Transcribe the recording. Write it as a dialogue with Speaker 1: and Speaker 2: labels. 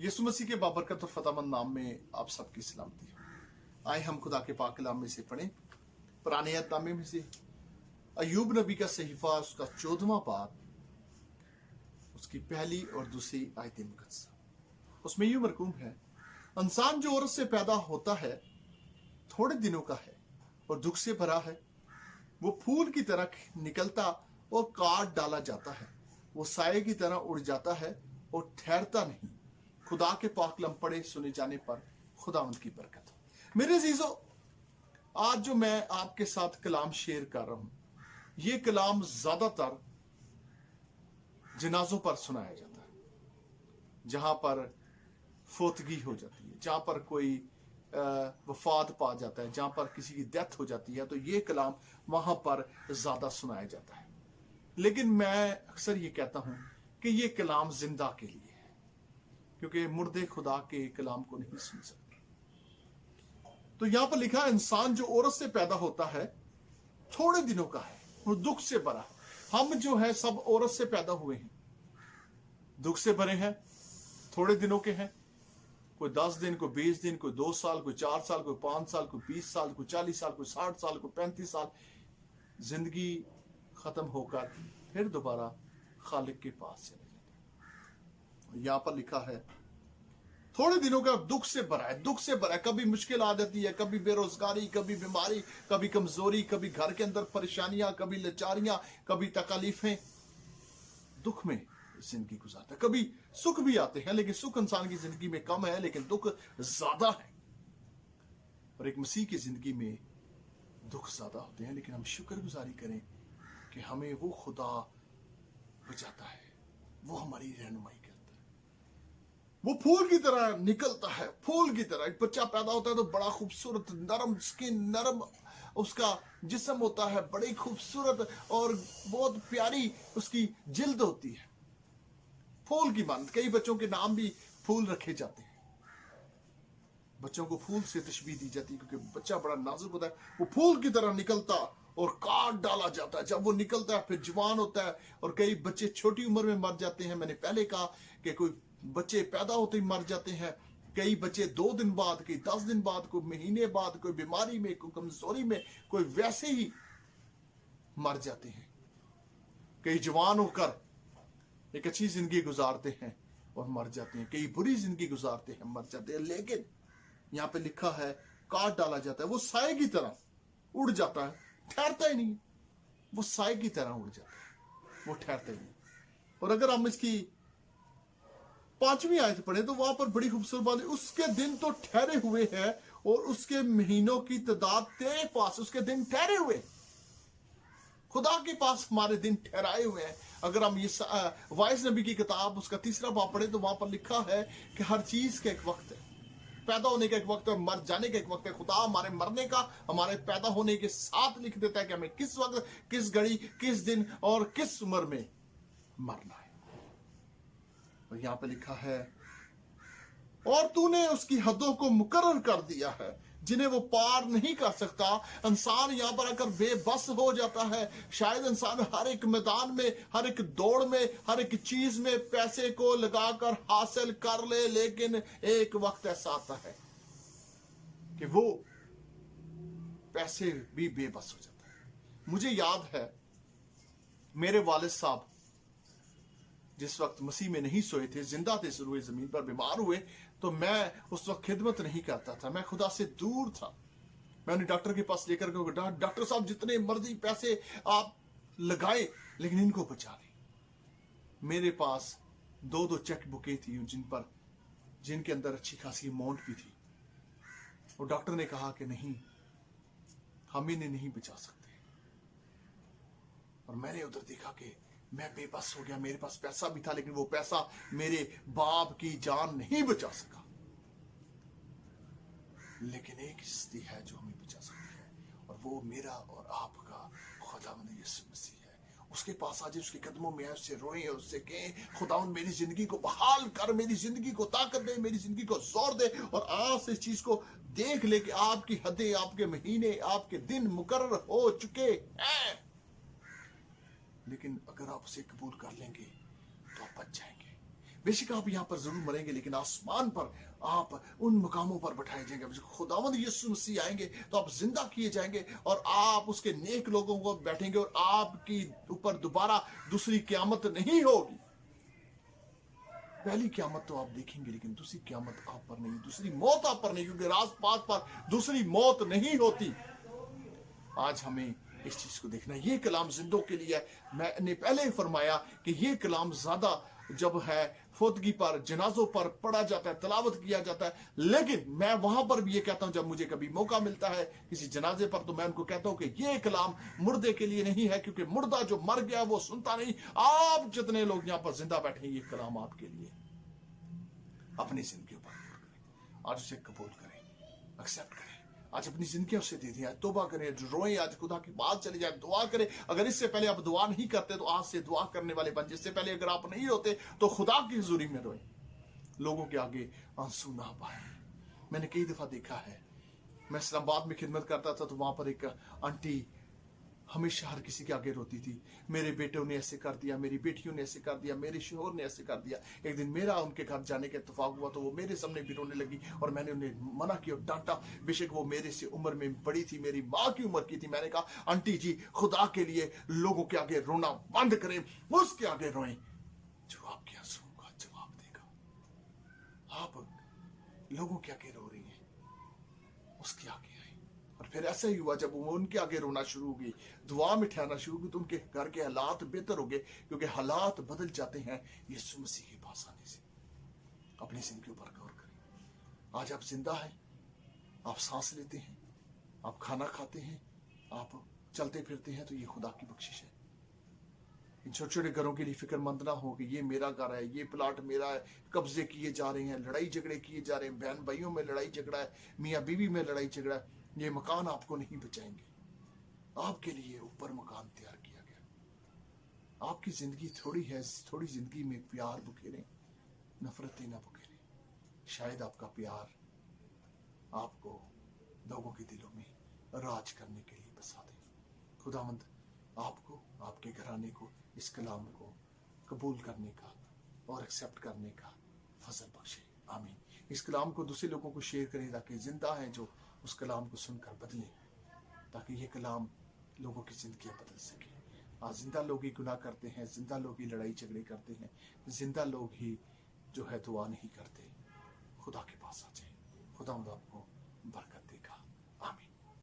Speaker 1: यीशु मसीह के बाबरकत और फतामंद नाम में आप सबकी सलामती हो। आए हम खुदा के पाक कलाम में से पढ़ें, पुराने अहदनामे में से अय्यूब नबी का सहीफा, उसका 14वां बाब, उसकी पहली और दूसरी आयतें मुकद्दसा। उसमें यूं मरकूम है, इंसान जो औरत से पैदा होता है थोड़े दिनों का है और दुख से भरा है। वो फूल की तरह निकलता और काट डाला जाता है। वो साये की तरह उड़ जाता है और ठहरता नहीं। खुदा के पाक कलाम पढ़े सुने जाने पर खुदावंद की बरकत हो। मेरे अजीजों, आज जो मैं आपके साथ कलाम शेयर कर रहा हूं, ये कलाम ज्यादातर जनाजों पर सुनाया जाता है, जहां पर फोतगी हो जाती है, जहां पर कोई वफात पा जाता है, जहां पर किसी की डेथ हो जाती है, तो ये कलाम वहां पर ज्यादा सुनाया जाता है। लेकिन मैं अक्सर ये कहता हूं कि ये कलाम जिंदा के लिए है, क्योंकि मुर्दे खुदा के कलाम को नहीं सुन सकते। तो यहां पर लिखा है, इंसान जो औरत से पैदा होता है थोड़े दिनों का है और दुख से भरा है। हम जो है सब औरत से पैदा हुए हैं, दुख से भरे हैं, थोड़े दिनों के हैं। कोई 10 दिन, कोई 20 दिन, कोई 2 साल, कोई 4 साल, कोई 5 साल, कोई 20 साल, कोई 40 साल, कोई 60 साल, कोई 35 साल। जिंदगी खत्म होकर फिर दोबारा खालिक के पास चले जाते हैं। यहां पर लिखा है, थोड़े दिनों का दुख से भरा है, दुख से भरा है। कभी मुश्किल आ जाती है, कभी बेरोजगारी, कभी बीमारी, कभी कमजोरी, कभी घर के अंदर परेशानियां, कभी लाचारियां, कभी तकलीफें। दुख में जिंदगी गुजारता है। कभी सुख भी आते हैं, लेकिन सुख इंसान की जिंदगी में कम है, लेकिन दुख ज्यादा है। और एक मसीह की जिंदगी में दुख ज्यादा होते हैं, लेकिन हम शुक्रगुजारी करें कि हमें वो खुदा बचाता है, वो हमारी रहनुमाई करता है। वो फूल की तरह निकलता है, फूल की तरह। एक बच्चा पैदा होता है तो बड़ा खूबसूरत, नरम स्किन, नरम उसका जिस्म होता है, बड़ी खूबसूरत और बहुत प्यारी उसकी जिल्द होती है, फूल की मानत। कई बच्चों के नाम भी फूल रखे जाते हैं, बच्चों को फूल से तशबीह दी जाती है, क्योंकि बच्चा बड़ा नाजुक होता है। वो फूल की तरह निकलता और काट डाला जाता है। जब वो निकलता है फिर जवान होता है, और कई बच्चे छोटी उम्र में मर जाते हैं। मैंने पहले कहा कि कोई बच्चे पैदा होते ही मर जाते हैं, कई बच्चे 2 दिन बाद, कई 10 दिन बाद, कोई महीने बाद, कोई बीमारी में, कोई कमजोरी में, कोई वैसे ही मर जाते हैं। कई जवान होकर एक अच्छी जिंदगी गुजारते हैं और मर जाते हैं, कई बुरी जिंदगी गुजारते हैं, मर जाते हैं। लेकिन यहां पे लिखा है, काट डाला जाता है। वो साए की तरह उड़ जाता है, ठहरता ही नहीं। वो साए की तरह उड़ जाता है, वो ठहरता ही नहीं। और अगर हम इसकी 5वीं आयत पढ़े तो वहां पर बड़ी खूबसूरत बात है, उसके दिन तो ठहरे हुए हैं और उसके महीनों की तादाद तेरे पास। उसके दिन ठहरे हुए, खुदा के पास हमारे दिन ठहराए हुए हैं। अगर हम ये वाइस नबी की किताब उसका 3रा बाब पढ़े तो वहां पर लिखा है कि हर चीज का एक वक्त है। पैदा होने का एक वक्त है, मर जाने का एक वक्त है। खुदा हमारे मरने का हमारे पैदा होने के साथ लिख देता है कि हमें किस वक्त, किस घड़ी, किस दिन और किस उम्र में मरना है। और यहां पे लिखा है, और तूने उसकी हदों को मुकर्रर कर दिया है जिन्हें वो पार नहीं कर सकता। इंसान यहां पर आकर बेबस हो जाता है। शायद इंसान हर एक मैदान में, हर एक दौड़ में, हर एक चीज में पैसे को लगाकर हासिल कर ले, लेकिन एक वक्त ऐसा आता है कि वो पैसे भी बेबस हो जाता है। मुझे याद है, मेरे वालिद साहब जिस वक्त मसीह में नहीं सोए थे, जिंदा थे, शुरू जमीन पर बीमार हुए, तो मैं उस वक्त खिदमत नहीं करता था, मैं खुदा से दूर था। मैं उन्हें डॉक्टर के पास लेकर गया, डॉक्टर साहब जितने मर्जी पैसे आप लगाए, लेकिन इनको बचा लें। मेरे पास 2-2 चेक बुकें थी जिनके अंदर अच्छी खासी अमाउंट भी थी। और डॉक्टर ने कहा कि नहीं, हम इन्हें नहीं बचा सकते। और मैंने उधर देखा कि मैं बेबस हो गया। मेरे पास पैसा भी था, लेकिन वो पैसा मेरे बाप की जान नहीं बचा सका। लेकिन एक हस्ती है जो हमें बचा सकती है, और वो मेरा और आपका खुदावंद यीशु मसीह है। उसके पास आज उसके कदमों में है, उससे रोएं और उससे कहें, खुदावंद मेरी जिंदगी को बहाल कर, मेरी जिंदगी को ताकत दे, मेरी जिंदगी को जोर दे। और आज से इस चीज को देख ले कि आपकी हदें, आपके महीने, आपके दिन मुकर्रर हो चुके हैं। लेकिन अगर आप उसे कबूल कर लेंगे तो आप बच जाएंगे। बेशक आप यहाँ पर जरूर मरेंगे, लेकिन आसमान पर आप उन मुकामों पर बैठाए जाएंगे। खुदावंद यीशु मसीह आएंगे तो आप जिंदा किए जाएंगे और आप उसके नेक लोगों को बैठेंगे और आपकी ऊपर दोबारा दूसरी क़यामत नहीं होगी। पहली क़यामत तो आप देखेंगे, लेकिन दूसरी क़यामत आप पर नहीं, दूसरी मौत आप पर नहीं, क्योंकि रात पर दूसरी मौत नहीं होती। आज हमें इस चीज को देखना है। ये कलाम जिंदों के लिए है। मैंने पहले ही फरमाया कि ये कलाम ज्यादा जब है फौतगी पर, जनाजों पर पढ़ा जाता है, तलावत किया जाता है, लेकिन मैं वहां पर भी ये कहता हूं, जब मुझे कभी मौका मिलता है किसी जनाजे पर, तो मैं उनको कहता हूं कि ये कलाम मुर्दे के लिए नहीं है, क्योंकि मुर्दा जो मर गया वो सुनता नहीं। आप जितने लोग यहाँ पर जिंदा बैठे, ये कलाम आपके लिए। अपनी जिंदगी पर गौर करें, आज उसे कबूल करें, एक्सेप्ट करें, आज अपनी जिंदगी उसे दे दी, तौबा करें, रोएं, आज खुदा की बात चली जाए, दुआ करें। अगर इससे पहले आप दुआ नहीं करते तो आज से दुआ करने वाले बन। इससे पहले अगर आप नहीं होते तो खुदा की हुजूरी में रोएं, लोगों के आगे आंसू ना पाए। मैंने कई दफा देखा है, मैं इस्लामाबाद में खिदमत करता था, तो वहां पर एक आंटी हमेशा हर किसी के आगे रोती थी, मेरे बेटों ने ऐसे कर दिया, मेरी बेटियों ने ऐसे कर दिया, मेरे शोहर ने ऐसे कर दिया। एक दिन मेरा उनके घर जाने का इत्तेफाक हुआ, तो वो मेरे सामने भी रोने लगी और मैंने उन्हें मना किया, डांटा। बेशक वो मेरे से उम्र में बड़ी थी, मेरी माँ की उम्र की थी। मैंने कहा, आंटी जी, खुदा के लिए लोगों के आगे रोना बंद करें, उसके आगे रोएं जो आपके आंसुओं का जवाब देगा। आप लोगों के आगे रो रही हैं, उसके आगे। और फिर ऐसा ही हुआ, जब वो उनके आगे रोना शुरू हो गई, दुआ में ठहरना शुरू हुई, तो उनके घर के हालात बेहतर हो गए, क्योंकि हालात बदल जाते हैं यीशु मसीह के पास आने से। अपनी जिंदगी पर गौर करें। आज आप जिंदा हैं, आप सांस लेते हैं, आप खाना खाते हैं, आप चलते फिरते हैं, तो ये खुदा की बख्शिश है। इन छोटे छोटे घरों के लिए फिक्रमंद ना हो कि ये मेरा घर है, ये प्लाट मेरा है, कब्जे किए जा रहे हैं, लड़ाई झगड़े किए जा रहे हैं, बहन भाइयों में लड़ाई झगड़ा है, मियाँ बीवी में लड़ाई झगड़ा है। ये मकान आपको नहीं बचाएंगे। आपके लिए ऊपर मकान तैयार किया गया। आपकी जिंदगी थोड़ी है, थोड़ी जिंदगी में प्यार बुखेरें, नफरतें ना बुखेरें। शायद आपका प्यार आपको लोगों के दिलों में राज करने के लिए बसा दे। खुदावंद आपको, आपके घराने को इस कलाम को कबूल करने का और एक्सेप्ट करने का फजल बख्शे। आमीन। इस कलाम को दूसरे लोगों को शेयर करें, ताकि जिंदा हैं जो उस कलाम को सुनकर बदलें, ताकि ये कलाम लोगों की जिंदगियां बदल सके। आज जिंदा लोग ही गुनाह करते हैं, जिंदा लोग ही लड़ाई झगड़े करते हैं, जिंदा लोग ही जो है दुआ नहीं करते। खुदा के पास आ जाए। खुदा आपको बरकत